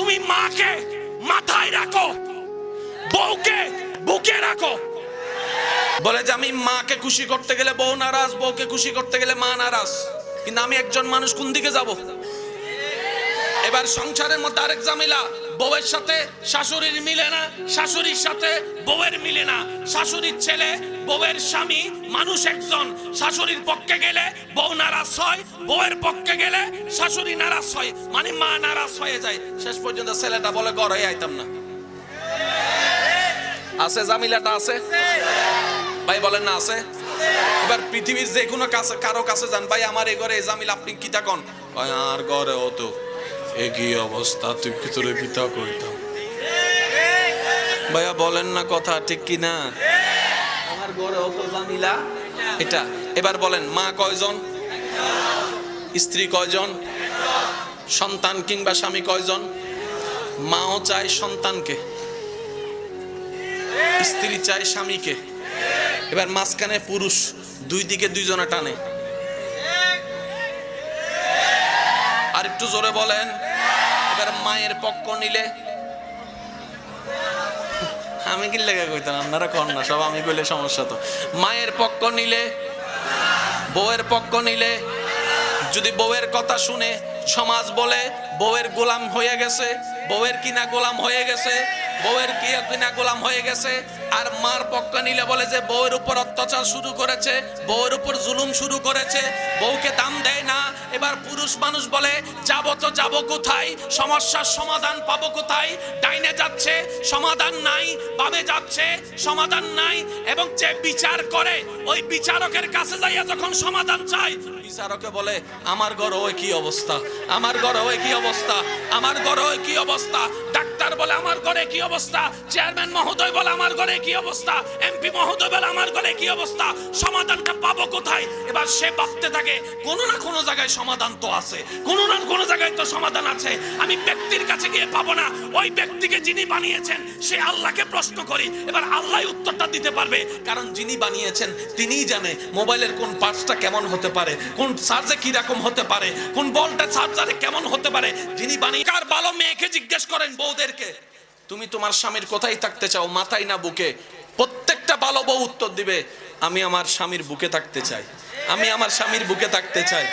তুমি মাকে মাথায় রাখো, বউকে বুকে রাখো। বলে যে আমি মাকে খুশি করতে গেলে বউ নারাজ, বউকে খুশি করতে গেলে মা নারাজ। কিন্তু আমি একজন মানুষ, কোন দিকে যাব? এবার সংসারের মধ্যে আরেক ঝামেলা, বউয়ের সাথে শাশুড়ির মিলে না, শাশুড়ির সাথে বউয়ের মিলে না। শাশুড়ির ছেলে বউয়ের স্বামী মানুষ একজন, শাশুড়ির পক্ষে গেলে বউ নারাজ হয়, বউয়ের পক্ষে গেলে শাশুড়ি নারাজ হয়, মানে মা নারাজ হয়ে যায়। শেষ পর্যন্ত ছেলেটা বলে ঘরে আইতাম না। আছে জামিলাটা, আছে ভাই, বলেন না আছে? এবার পৃথিবীর যে কোনো কাছে কারো কাছে যান, ভাই আমার এই ঘরে এই জামিল, আপনি কি তা কন? আর ঘরে হতো একই অবস্থা, তুই ভিতরে পিতা কইতাম। ভাইয়া বলেন না কথা ঠিক কি না? আমার ঘরে হতো জামিলা এটা। এবার বলেন মা কয়জন, স্ত্রী কয়জন, সন্তান কিংবা স্বামী কয়জন? মাও চায় সন্তানকে, স্ত্রী চায় স্বামীকে। এবার মাঝখানে পুরুষ, দুই দিকে দুইজনে টানে। আর একটু জোরে বলেন। এবার মায়ের পক্ষ নিলে, আমি কি লেগে কইতাম, আপনারা কর না সব, আমি কইলে সমস্যা তো। মায়ের পক্ষ নিলে, বউয়ের পক্ষ নিলে, যদি বউয়ের কথা শুনে সমাজ বলে বউয়ের গোলাম হয়ে গেছে, বউয়ের কিনা গোলাম হয়ে গেছে, বউয়ের কিনা গোলাম হয়ে গেছে। আর মার পক্ষ নিলে বলে যে বউয়ের উপর অত্যাচার শুরু করেছে, বউয়ের উপর জুলুম শুরু করেছে, বউকে দাম দেয় না। এবার পুরুষ মানুষ বলে যাবো তো যাবো কোথায়, সমস্যার সমাধান পাবো কোথায়? ডাইনে যাচ্ছে সমাধান নাই, বামে যাচ্ছে সমাধান নাই। এবং যে বিচার করে ওই বিচারকের কাছে যাইয়া যখন সমাধান চাই, বিচারকে বলে আমার ঘরে ওই কি অবস্থা, আমার ঘরে ওই কি অবস্থা, আমার ঘরে ওই কি অবস্থা। ডাক্তার বলে আমার ঘরে কি অবস্থা, চেয়ারম্যান মহোদয় বলে আমার ঘরে কি অবস্থা, এমপি মহোদয় বলে আমার ঘরে কি অবস্থা। সমাধানটা পাবো কোথায়? এবার সে ভাবতে থাকে কোনো না কোনো জায়গায় সমাধান তো আছে, কোনো না কোনো জায়গায় তো সমাধান আছে। আমি ব্যক্তির কাছে গিয়ে পাবো না, ওই ব্যক্তিকে যিনি বানিয়েছেন সে আল্লাহকে প্রশ্ন করি। এবার আল্লাহ উত্তরটা দিতে পারবে, কারণ যিনি বানিয়েছেন তিনিই জানে মোবাইলের কোন পার্টসটা কেমন হতে পারে, কোন চার্জে কি রকম হতে পারে, কোন বলটা চার্জারে কেমন হতে পারে। যিনি বানিয়ে, কার ভালো মেয়েকে জিজ্ঞেস করেন বউদেরকে, তুমি তোমার স্বামীর কোথায় থাকতে চাও, মাথায় না বুকে? প্রত্যেকটা ভালো বউ উত্তর দিবে আমি আমার স্বামীর বুকে থাকতে চাই, আমি আমার স্বামীর বুকে থাকতে চাই।